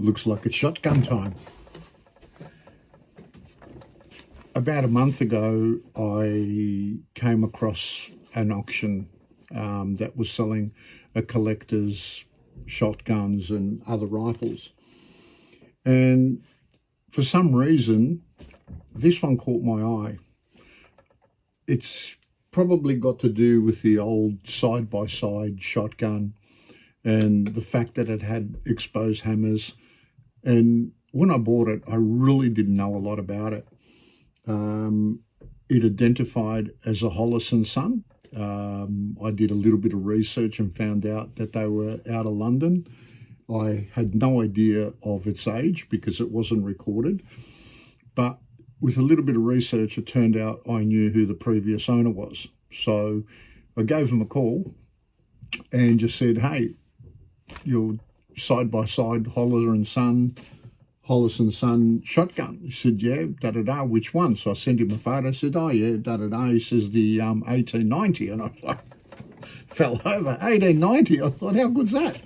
Looks like it's shotgun time. About a month ago, I came across an auction that was selling a collector's shotguns and other rifles. And for some reason, this one caught my eye. It's probably got to do with the old side-by-side shotgun and the fact that it had exposed hammers. And when I bought it, I really didn't know a lot about it. It identified as a Hollis and Son. I did a little bit of research and found out that they were out of London. I had no idea of its age because it wasn't recorded. But with a little bit of research, it turned out I knew who the previous owner was. So I gave them a call and just said, hey, your side-by-side Hollis and Son shotgun. He said, yeah, da-da-da, which one? So I sent him a photo. I said, oh, yeah, da-da-da. He says, the 1890. And I was like, fell over. 1890? I thought, how good's that?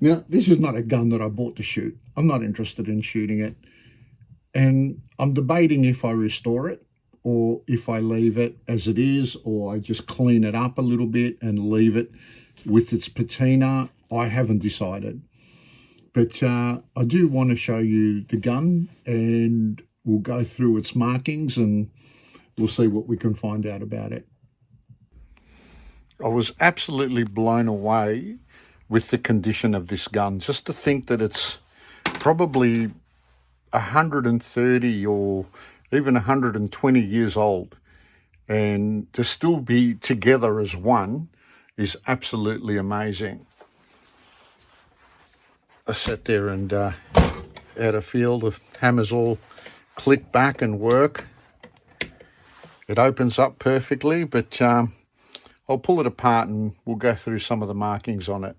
Now, this is not a gun that I bought to shoot. I'm not interested in shooting it. And I'm debating if I restore it or if I leave it as it is, or I just clean it up a little bit and leave it with its patina. I haven't decided. But I do want to show you the gun, and we'll go through its markings and we'll see what we can find out about it. I was absolutely blown away with the condition of this gun. Just to think that it's probably 130 or even 120 years old, and to still be together as one is absolutely amazing. I sat there and had a feel the hammers all click back and work. It opens up perfectly, but I'll pull it apart and we'll go through some of the markings on it.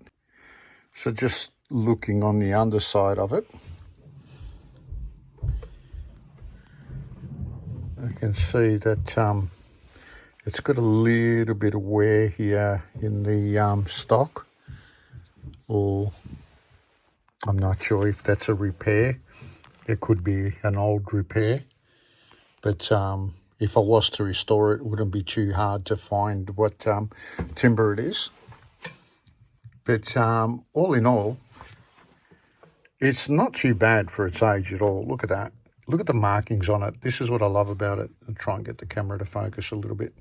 So just looking on the underside of it, I can see that it's got a little bit of wear here in the stock, or I'm not sure if that's a repair. It could be an old repair, but if I was to restore it, it wouldn't be too hard to find what timber it is. But all in all, it's not too bad for its age at all. Look at that. Look at the markings on it. This is what I love about it. I'll try and get the camera to focus a little bit.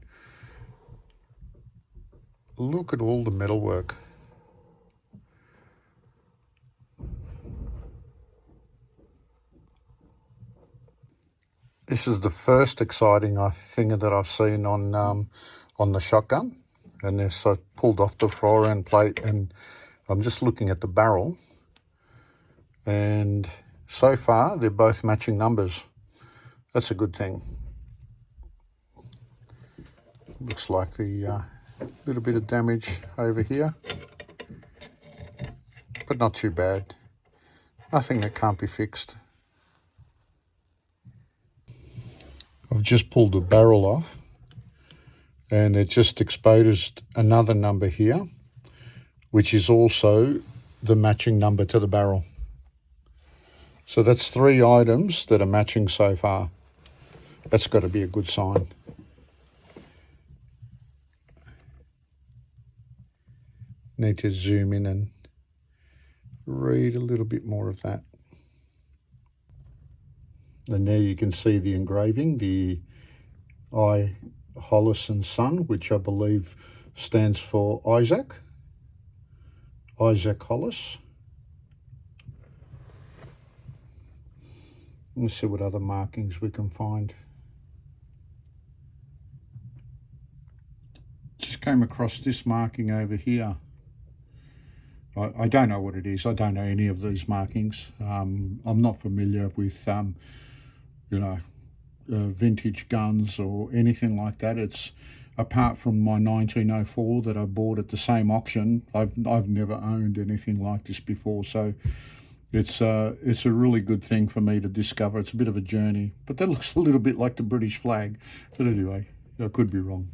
Look at all the metalwork. This is the first exciting thing that I've seen on the shotgun. And this, I pulled off the fore-end plate and I'm just looking at the barrel. And so far, they're both matching numbers. That's a good thing. Looks like the little bit of damage over here, but not too bad. Nothing that can't be fixed. I've just pulled the barrel off and it just exposed another number here, which is also the matching number to the barrel. So that's 3 items that are matching so far. That's got to be a good sign. Need to zoom in and read a little bit more of that. And there you can see the engraving, the Hollis and Son, which I believe stands for Isaac Hollis. Let's see what other markings we can find. Just came across this marking over here. I don't know what it is. I don't know any of these markings. I'm not familiar with, vintage guns or anything like that. It's apart from my 1904 that I bought at the same auction. I've never owned anything like this before, so it's a really good thing for me to discover. It's a bit of a journey, but that looks a little bit like the British flag. But anyway, I could be wrong.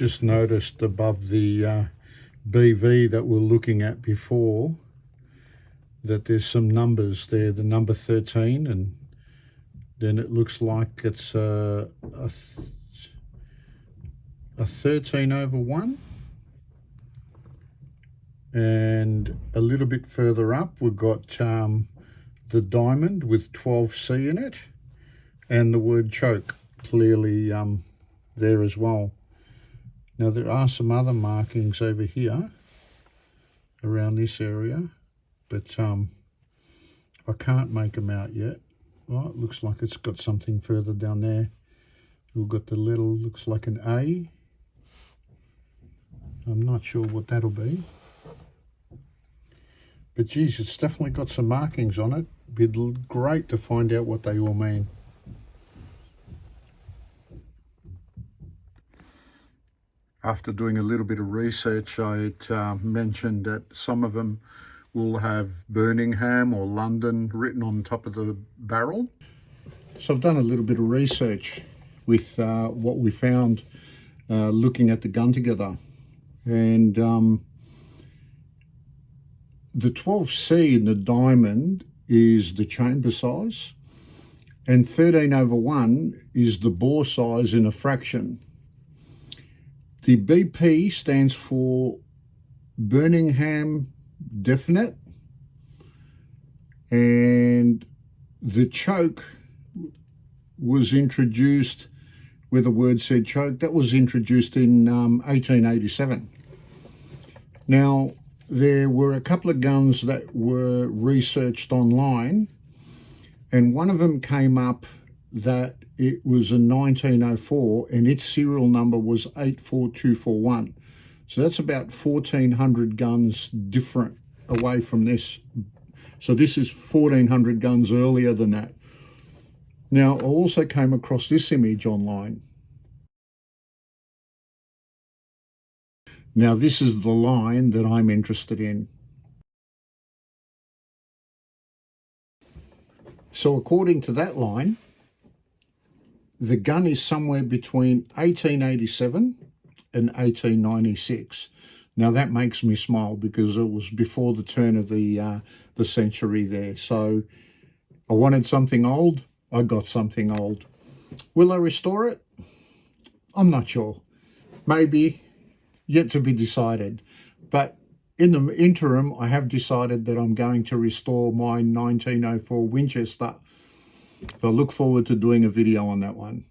just noticed above the BV that we're looking at before that there's some numbers there, the number 13, and then it looks like it's a 13/1. And a little bit further up we've got the diamond with 12C in it, and the word choke clearly there as well. Now there are some other markings over here around this area, but I can't make them out yet. Well, it looks like it's got something further down there. We've got the little, looks like an A. I'm not sure what that'll be. But geez, it's definitely got some markings on it. It'd be great to find out what they all mean. After doing a little bit of research, I mentioned that some of them will have Birmingham or London written on top of the barrel. So I've done a little bit of research with what we found looking at the gun together. And the 12C in the diamond is the chamber size, and 13/1 is the bore size in a fraction. The BP stands for Birmingham Definite, and the choke was introduced, where the word said choke, that was introduced in 1887. Now, there were a couple of guns that were researched online, and one of them came up that it was a 1904 and its serial number was 84241. So that's about 1,400 guns different away from this. So this is 1,400 guns earlier than that. Now, I also came across this image online. Now, this is the line that I'm interested in. So according to that line, the gun is somewhere between 1887 and 1896. Now, that makes me smile because it was before the turn of the century there. So I wanted something old, I got something old. Will I restore it? I'm not sure. Maybe. Yet to be decided. But in the interim, I have decided that I'm going to restore my 1904 Winchester. So I look forward to doing a video on that one.